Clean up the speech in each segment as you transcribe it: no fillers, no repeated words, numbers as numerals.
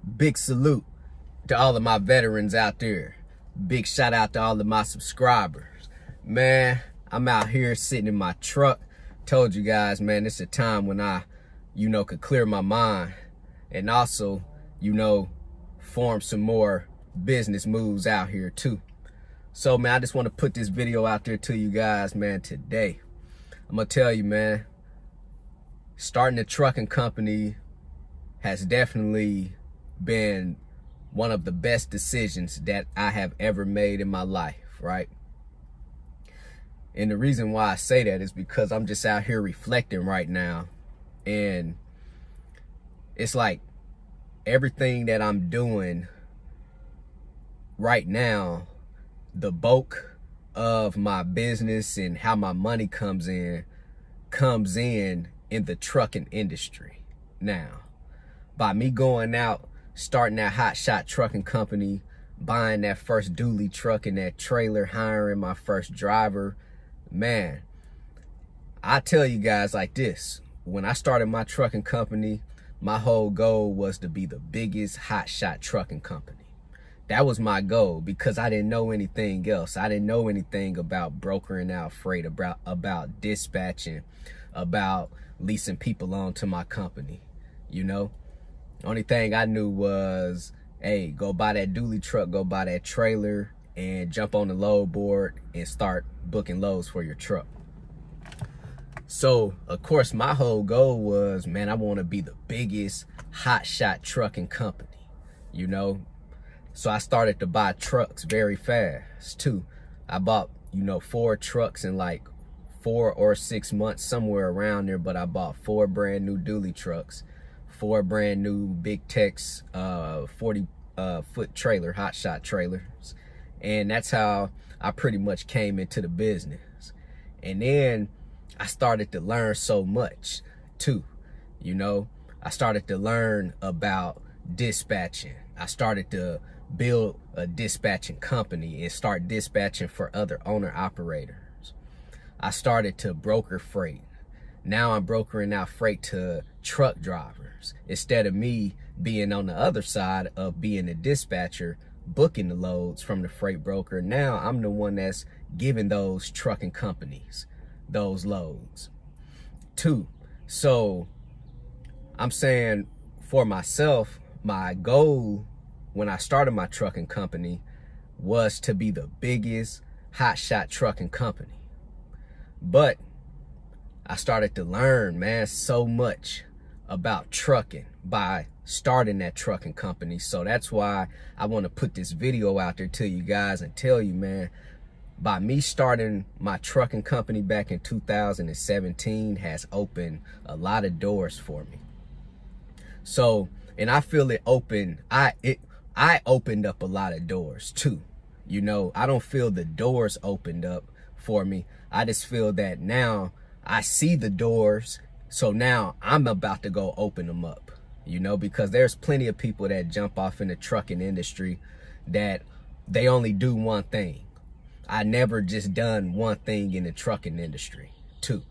Big salute to all of my veterans out there. Big shout out to all of my subscribers. Man, I'm out here sitting in my truck. Told you guys, man, it's a time when I, could clear my mind and also, form some more business moves out here too. So, man, I just want to put this video out there to you guys, man, today. I'm going to tell you, man, starting a trucking company has definitely been one of the best decisions that I have ever made in my life, right? And the reason why I say that is because I'm just out here reflecting right now. And it's like everything that I'm doing right now, the bulk of my business and how my money comes in the trucking industry. Now, by me going out, starting that hotshot trucking company, buying that first dually truck and that trailer, hiring my first driver, man, I tell you guys like this. When I started my trucking company, my whole goal was to be the biggest hotshot trucking company. That was my goal because I didn't know anything else. I didn't know anything about brokering out freight, about dispatching, about leasing people onto my company, Only thing I knew was, hey, go buy that dually truck, go buy that trailer, and jump on the load board and start booking loads for your truck. So, of course, my whole goal was, man, I want to be the biggest hotshot trucking company, So I started to buy trucks very fast, too. I bought, 4 trucks in like 4 or 6 months, somewhere around there, but I bought 4 brand new dually trucks, 4 brand new Big Tex 40-foot trailer, hotshot trailers. And that's how I pretty much came into the business. And then I started to learn so much too. I started to learn about dispatching. I started to build a dispatching company and start dispatching for other owner operators. I started to broker freight. Now I'm brokering out freight to truck drivers instead of me being on the other side of being a dispatcher, booking the loads from the freight broker. Now I'm the one that's giving those trucking companies those loads too. So I'm saying for myself, my goal when I started my trucking company was to be the biggest hotshot trucking company. But I started to learn, man, so much about trucking by starting that trucking company. So that's why I want to put this video out there to you guys and tell you, man, by me starting my trucking company back in 2017 has opened a lot of doors for me. So, and I feel it opened, I opened up a lot of doors too. I don't feel the doors opened up for me. I just feel that now I see the doors. So now I'm about to go open them up, because there's plenty of people that jump off in the trucking industry that they only do one thing. I never just done one thing in the trucking industry too,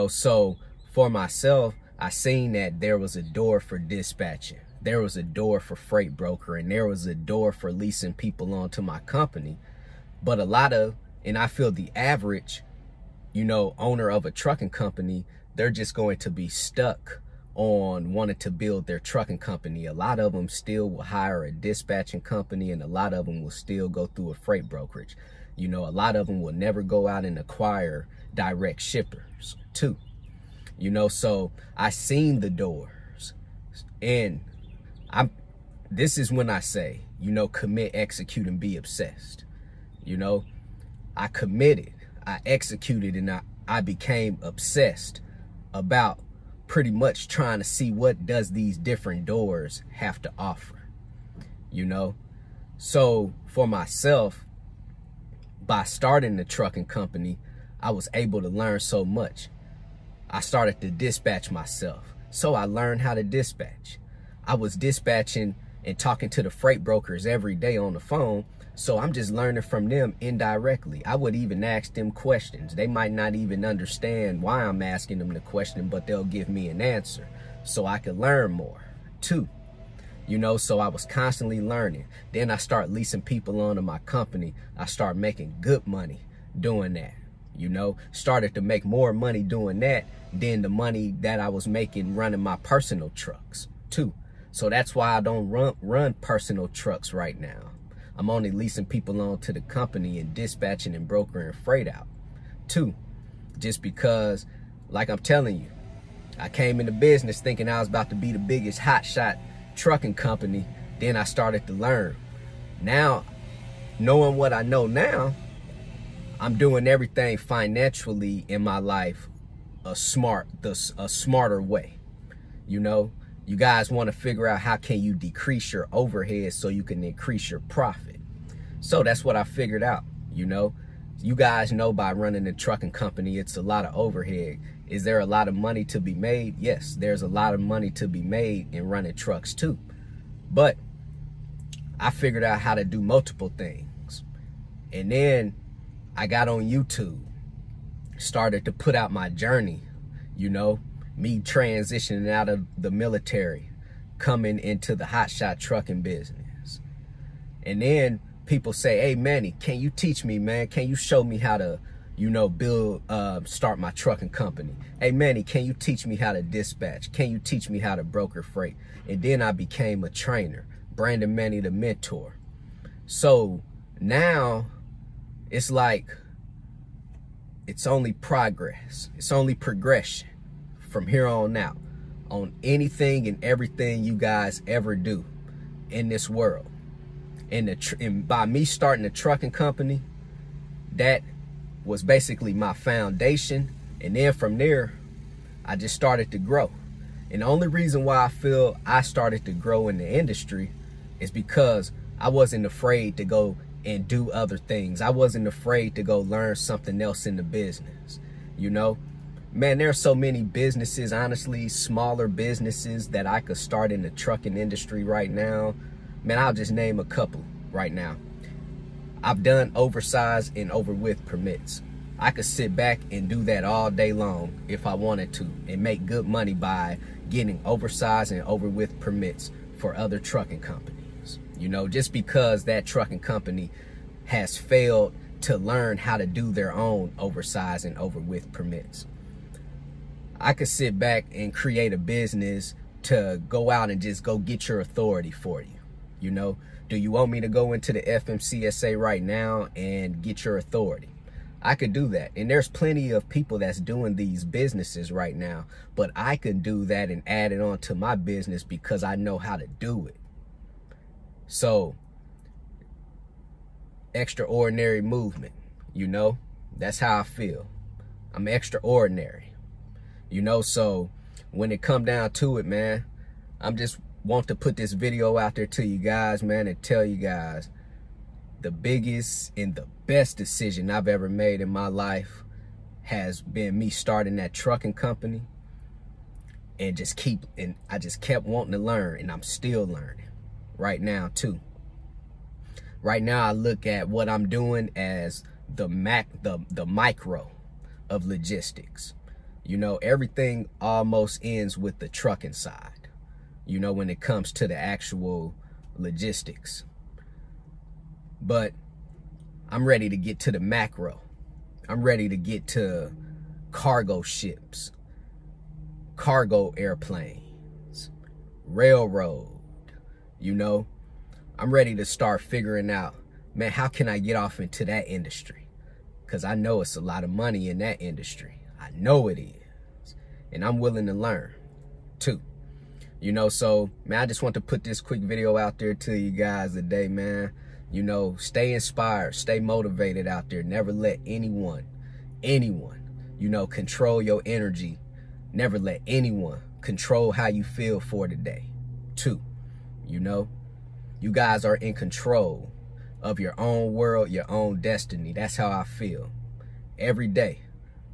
so for myself, I seen that there was a door for dispatching. There was a door for freight brokering. There was a door for leasing people onto my company. But and I feel the average, owner of a trucking company, they're just going to be stuck on wanting to build their trucking company. A lot of them still will hire a dispatching company, and a lot of them will still go through a freight brokerage. A lot of them will never go out and acquire direct shippers too. So I seen the doors, and this is when I say, commit, execute, and be obsessed. I committed, I executed, and I became obsessed about pretty much trying to see what does these different doors have to offer, So for myself, by starting the trucking company, I was able to learn so much. I started to dispatch myself. So I learned how to dispatch. I was dispatching and talking to the freight brokers every day on the phone. So I'm just learning from them indirectly. I would even ask them questions. They might not even understand why I'm asking them the question, but they'll give me an answer so I could learn more too. You know, so I was constantly learning. Then I start leasing people onto my company. I start making good money doing that. You know, started to make more money doing that than the money that I was making running my personal trucks too. So that's why I don't run personal trucks right now. I'm only leasing people onto the company and dispatching and brokering freight out too. Just because, like I'm telling you, I came into business thinking I was about to be the biggest hotshot trucking company. Then I started to learn. Now, knowing what I know now, I'm doing everything financially in my life a smarter way. You know, you guys want to figure out how can you decrease your overhead so you can increase your profit. So that's what I figured out. You know, you guys know by running a trucking company, it's a lot of overhead. Is there a lot of money to be made? Yes, there's a lot of money to be made in running trucks too. But I figured out how to do multiple things. And then I got on YouTube, started to put out my journey, you know, me transitioning out of the military, coming into the hotshot trucking business. And then people say, hey, Manny, can you teach me, man? Can you show me how to, you know, start my trucking company? Hey, Manny, can you teach me how to dispatch? Can you teach me how to broker freight? And then I became a trainer, Brandon Manny, the mentor. So now it's like, it's only progress. It's only progression from here on out on anything and everything you guys ever do in this world. And by me starting a trucking company, that was basically my foundation. And then from there, I just started to grow. And the only reason why I feel I started to grow in the industry is because I wasn't afraid to go and do other things. I wasn't afraid to go learn something else in the business. You know, man, there are so many businesses, honestly, smaller businesses that I could start in the trucking industry right now. Man, I'll just name a couple right now. I've done oversized and over width permits. I could sit back and do that all day long if I wanted to and make good money by getting oversized and over width permits for other trucking companies. You know, just because that trucking company has failed to learn how to do their own oversized and over width permits. I could sit back and create a business to go out and just go get your authority for you. You know, do you want me to go into the FMCSA right now and get your authority? I could do that. And there's plenty of people that's doing these businesses right now, but I can do that and add it on to my business because I know how to do it. So, extraordinary movement, you know, that's how I feel. I'm extraordinary, you know, so when it come down to it, man, I'm just want to put this video out there to you guys, man, and tell you guys the biggest and the best decision I've ever made in my life has been me starting that trucking company and I just kept wanting to learn, and I'm still learning right now too. Right now I look at what I'm doing as the micro of logistics. You know, everything almost ends with the trucking side. You know, when it comes to the actual logistics. But I'm ready to get to the macro. I'm ready to get to cargo ships, cargo airplanes, railroad, you know. I'm ready to start figuring out, man, how can I get off into that industry? Because I know it's a lot of money in that industry. I know it is. And I'm willing to learn too. You know, so, man, I just want to put this quick video out there to you guys today, man. You know, stay inspired, stay motivated out there. Never let anyone, you know, control your energy. Never let anyone control how you feel for today, too. You know, you guys are in control of your own world, your own destiny. That's how I feel every day.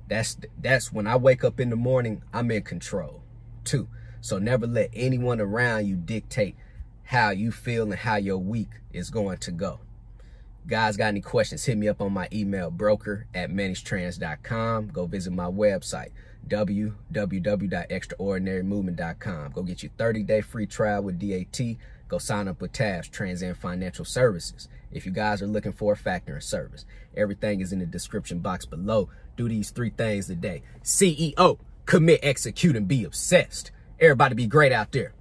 That's when I wake up in the morning, I'm in control, too. So never let anyone around you dictate how you feel and how your week is going to go. Guys, got any questions, hit me up on my email, broker@mannystrans.com. Go visit my website, www.extraordinarymovement.com. Go get your 30-day free trial with DAT. go sign up with TAFS, Transcend Financial Services. If you guys are looking for a factoring service, everything is in the description box below. Do these 3 things today. CEO, commit, execute, and be obsessed. Everybody be great out there.